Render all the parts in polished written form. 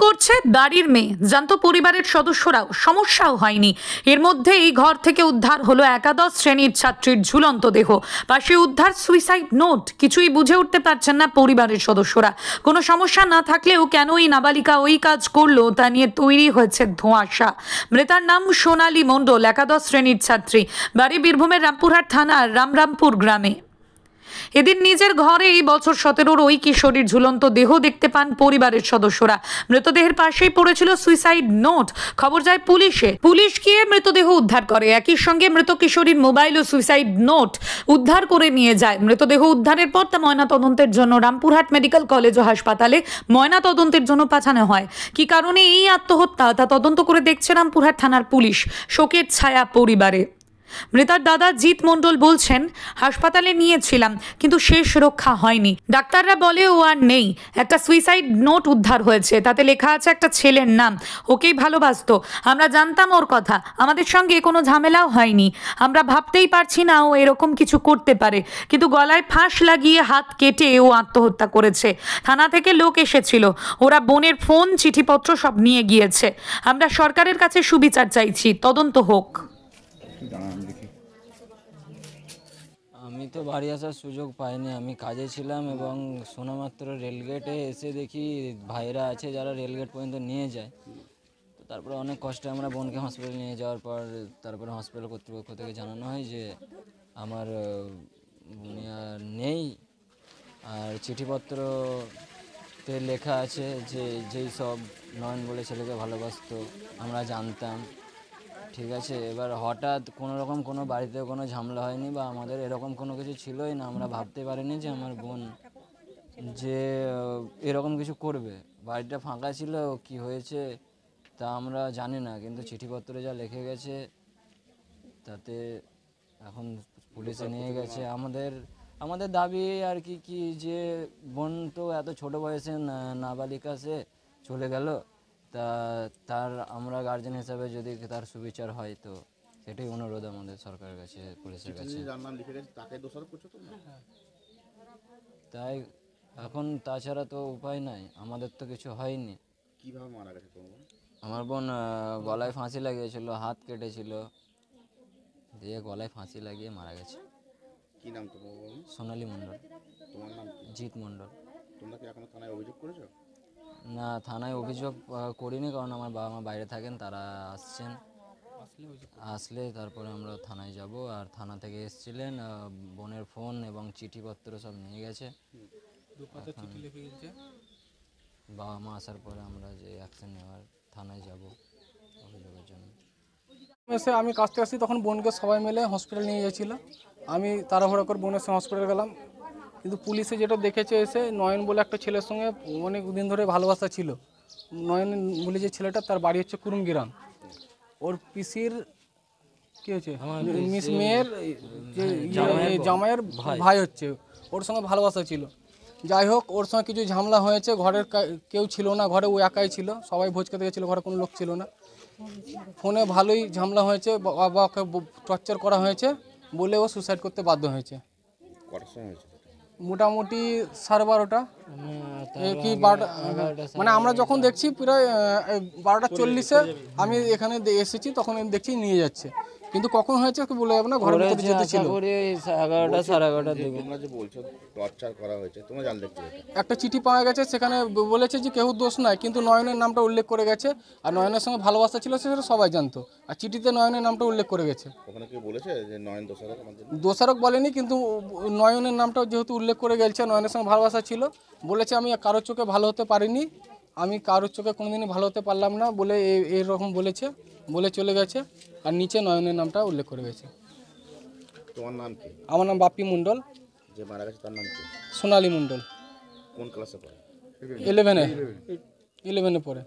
করছে বাড়ির মেয়ে, জানতো পরিবারের সদস্যরাও, সমস্যাও হয়নি। এর মধ্যে এই ঘর থেকে উদ্ধার হলো একাদশ শ্রেণীর ছাত্রীর ঝুলন্ত দেহ, পাশে উদ্ধার সুইসাইড নোট। কিছুই বুঝে উঠতে পারছেন না পরিবারের সদস্যরা। কোনো সমস্যা না থাকলেও কেন এই নাবালিকা ওই কাজ করলো তা নিয়ে তৈরি হয়েছে ধোঁয়াশা। মৃতার নাম সোনালী মণ্ডল, একাদশ শ্রেণীর ছাত্রী, বাড়ি বীরভূমের রামপুরহাট থানার রামরামপুর গ্রামে। এদিন নিজের ঘরে এই বছর 17-র ওই কিশোরীর ঝুলন্ত দেহ দেখতে পান পরিবারের সদস্যরা। মৃতদেহের পাশেই পড়েছিল সুইসাইড নোট। খবর যায় পুলিশে। পুলিশ গিয়ে মৃতদেহ উদ্ধার করে। একই সঙ্গে মৃত কিশোরীর মোবাইল ও সুইসাইড নোট উদ্ধার করে নিয়ে যায়। মৃতদেহ উদ্ধারের পর তা ময়নাতদন্তের জন্য রামপুরহাট মেডিকেল কলেজ ও হাসপাতালে ময়নাতদন্তের জন্য পাঠানো হয়। কি কারণে এই আত্মহত্যা তা তদন্ত করে দেখছে রামপুরহাট থানার পুলিশ। শোকের ছায়া পরিবারে। মৃতার দাদা জিৎ মণ্ডল বলছেন, হাসপাতালে নিয়েছিলাম কিন্তু শেষ রক্ষা হয়নি। ডাক্তাররা বলে ও আর নেই। একটা সুইসাইড নোট উদ্ধার হয়েছে, তাতে লেখা আছে একটা ছেলের নাম। ওকেই ভালোবাসতো, আমরা জানতাম ওর কথা, আমাদের সঙ্গে কোনো ঝামেলাও হয়নি। আমরা ভাবতেই পারছি না ও এরকম কিছু করতে পারে, কিন্তু গলায় ফাঁস লাগিয়ে হাত কেটে ও আত্মহত্যা করেছে। থানা থেকে লোক এসেছিল, ওরা বোনের ফোন, চিঠিপত্র সব নিয়ে গিয়েছে। আমরা সরকারের কাছে সুবিচার চাইছি, তদন্ত হোক। আমি তো বাড়ি আসার সুযোগ পাইনি, আমি কাজে ছিলাম এবং শোনামাত্র রেলগেটে এসে দেখি ভাইরা আছে যারা রেলগেট পর্যন্ত নিয়ে যায়। তো তারপরে অনেক কষ্টে আমরা বোনকে হসপিটালে নিয়ে যাওয়ার পর তারপরে হসপিটাল কর্তৃপক্ষ থেকে জানানো হয় যে আমার উনি আর নেই। আর চিঠিপত্রতে লেখা আছে যে যেই সব নয়ন বলে ছেলেকে ভালোবাসতো আমরা জানতাম। ঠিক আছে, এবার হঠাৎ কোনো রকম কোনো বাড়িতে কোনো ঝামেলা হয়নি বা আমাদের এরকম কোনো কিছু ছিলই না। আমরা ভাবতে পারিনি যে আমার বোন যে এরকম কিছু করবে। বাড়িটা ফাঁকা ছিল, কি হয়েছে তা আমরা জানি না, কিন্তু চিঠিপত্রে যা লিখে গেছে তাতে এখন পুলিশে নিয়ে গেছে। আমাদের দাবি আর কি যে বোন তো এত ছোট বয়সে নাবালিকা সে চলে গেল, তা তার আমরা গার্জেন হিসাবে যদি তার সুবিচার হয় তো সেটাই অনুরোধ আমাদের সরকারের কাছে, পুলিশের কাছে। তাই এখন তাছাড়া তো উপায় নাই, আমাদের তো কিছু হয়নি। কিভাবে মারা গেছে আমার বোন গলায় ফাঁসি লাগিয়েছিল, হাত কেটেছিল, দিয়ে গলায় ফাঁসি লাগিয়ে মারা গেছে। কি নাম তোমার বোন? সোনালী মণ্ডল। তোমার নাম কি? জিৎ মণ্ডল। তোমরা কি এখনো থানায় অভিযোগ করেছো? না, থানায় অভিযোগ করিনি, কারণ আমার বাবা মা বাইরে থাকেন, তারা আসছেন, আসলে তারপরে আমরা থানায় যাব। আর থানা থেকে এসেছিলেন, বোনের ফোন এবং চিঠিপত্র সব নিয়ে গেছে। বাবা মা আসার পরে আমরা যে অ্যাকশন নেওয়ার থানায় যাব অভিযোগের জন্য। এসে আমি কাজ থেকে আসছি, তখন বোনকে সবাই মিলে হসপিটাল নিয়ে গেছিল। আমি তাড়াহুড়ো করে বোনের সঙ্গে হসপিটাল গেলাম, কিন্তু পুলিশে যেটা দেখেছে এসে নয়ন বলে একটা ছেলের সঙ্গে অনেক দিন ধরে ভালোবাসা ছিল। নয়ন বলে যে ছেলেটা, তার বাড়ি হচ্ছে কুরুমগ্রাম। ওর পিসির কী হচ্ছে মিস মেয়ের যে জামাইয়ের ভাই হচ্ছে, ওর সঙ্গে ভালোবাসা ছিল। যাই হোক, ওর সঙ্গে কিছু ঝামেলা হয়েছে, ঘরের কেউ ছিল না, ঘরে ও একাই ছিল, সবাই ভোজ খেতে গেছিলো, ঘরে কোনো লোক ছিল না। ফোনে ভালোই ঝামেলা হয়েছে, বাবাকে টর্চার করা হয়েছে বলে ও সুসাইড করতে বাধ্য হয়েছে। মোটামুটি 12:30 কি 12টা, মানে আমরা যখন দেখছি প্রায় 12:40-এ আমি এখানে এসেছি, তখন দেখছি নিয়ে যাচ্ছে, কিন্তু কখন হয়েছে বলে যাবে না, ঘরের ভিতরে যেতে ছিল। 11টা 11:30 দিকে। তোমরা যে বলছো টর্চার করা হয়েছে, তোমরা জানতে কি? একটা চিঠি পাওয়া গেছে, সেখানে বলেছে যে কেউ দোষ নাই, কিন্তু নয়নের নামটা উল্লেখ করে গেছে। আর নয়নের সঙ্গে ভালোবাসা ছিল সেটা সবাই জানতো, আর চিঠিতে নয়নের নামটা উল্লেখ করে গেছে। ওখানে কি বলেছে যে নয়ন দোষারোপ? দোষারোপ বলেনি, কিন্তু নয়নের নামটাও যেহেতু উল্লেখ করে গেছে, নয়নের সঙ্গে ভালোবাসা ছিল, বলেছে আমি কারোর চোখে ভালো হতে পারিনি, আমি কারোর চোখে কোনোদিনই ভালো হতে পারলাম না বলে এইরকম বলেছে, বলে চলে গেছে। আর নিচে নয়নের নামটা উল্লেখ করে গেছে। তোমার নাম কি? আমার নাম বাপ্পি মণ্ডল। যে মারা গেছে তার নাম কি? সোনালী মণ্ডল। কোন ক্লাসে পড়ে? 11-এ পড়ে।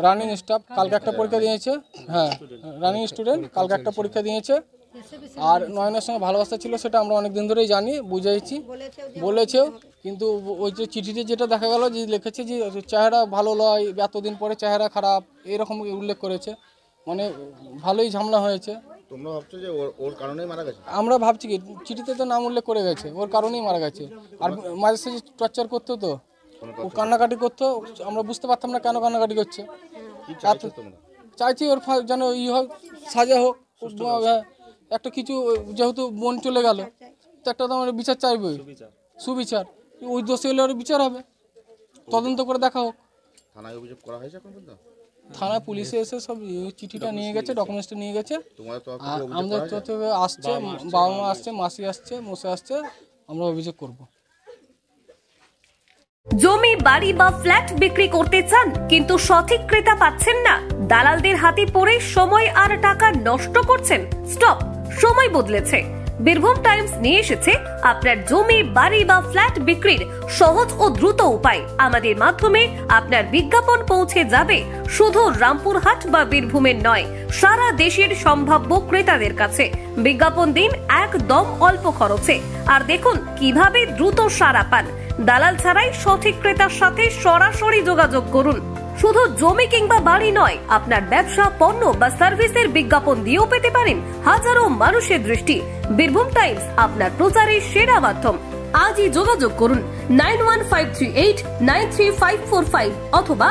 Running staff. কালকে একটা পরীক্ষা দিয়েছে। হ্যাঁ, রানিং স্টুডেন্ট, কালকে একটা পরীক্ষা দিয়েছে। আর নয়নের সঙ্গে ভালোবাসা ছিল সেটা আমরা অনেক দিন ধরেই জানি, বুঝেছি, বলেছেও, কিন্তু ওই যে চিঠিতে যেটা দেখা গেল যে লিখেছে যে চেহারা ভালো নয়, এতদিন পরে চেহারা খারাপ, এরকম উল্লেখ করেছে, মানে ভালোই ঝামেলা হয়েছে। তোমরা ভাবছো যে ওর কারণেই মারা গেছে? আমরা ভাবছি কি, চিঠিতে তো নাম উল্লেখ করে গেছে, ওর কারণেই মারা গেছে। আর মাঝে সাঝে টর্চার করতো, তো ও কান্নাকাটি করতো, আমরা বুঝতে পারতাম না কেন কান্নাকাটি করছে। কি চাইছো তোমরা? চাইছি ওর যেন হোক, সাজা হোক, একটা কিছু, যেহেতু বোন চলে গেল তো একটা তো আমরা বিচার চাইবই, সুবিচার। ওই দোষী হলে ওর বিচার হবে, তদন্ত করে দেখা হোক। থানায় অভিযোগ করা হয়েছে এখন পর্যন্ত? থানায় পুলিশে এসে সব চিঠিটা নিয়ে গেছে, ডকুমেন্টসটা নিয়ে গেছে। তোমাদের তো আমাদের তো আসছে, বাবা মা আসছে, মাসি আসছে, মশে আসছে, আমরা অভিযোগ করব। জমি, বাড়ি বা ফ্ল্যাট বিক্রি করতে চান কিন্তু সঠিক ক্রেতা পাচ্ছেন না? দালালদের হাতে পড়ে সময় আর টাকা নষ্ট করছেন? স্টপ, সময় বদলেছে। বীরভূম টাইমস নিয়ে এসেছে আপনার জমি, বাড়ি বা ফ্ল্যাট বিক্রির সহজ ও দ্রুত উপায়। আমাদের মাধ্যমে আপনার বিজ্ঞাপন পৌঁছে যাবে শুধু রামপুরহাট বা বীরভূমের নয়, সারা দেশের সম্ভাব্য ক্রেতাদের কাছে। বিজ্ঞাপন দিন একদম অল্প খরচে, আর দেখুন কিভাবে দ্রুত সাড়া পান। দালাল ছাড়াই সঠিক ক্রেতার সাথে সরাসরি যোগাযোগ করুন। শুধু জমি কিংবা বাড়ি নয়, আপনার ব্যবসা, পণ্য বা সার্ভিসের বিজ্ঞাপন দিয়েও পেতে পারেন হাজারো মানুষের দৃষ্টি। বীরভূম টাইমস আপনার প্রচারের সেরা মাধ্যম। আজই যোগাযোগ করুন 9153893545 অথবা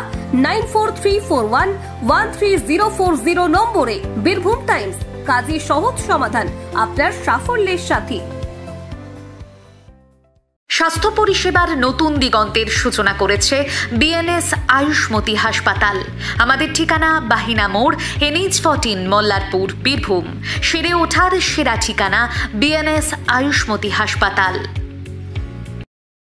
9434113040 নম্বরে। বীরভূম টাইমস, কাজী সহজ সমাধান আপনার সাফল্যের সাথী। স্বাস্থ্য পরিষেবার নতুন দিগন্তের সূচনা করেছে বিএনএস আয়ুষ্মতি হাসপাতাল। আমাদের ঠিকানা বাহিনা মোড়, NH14, মল্লারপুর, বীরভূম। সেরে ওঠার সেরা ঠিকানা বিএনএস আয়ুষ্মতি হাসপাতাল।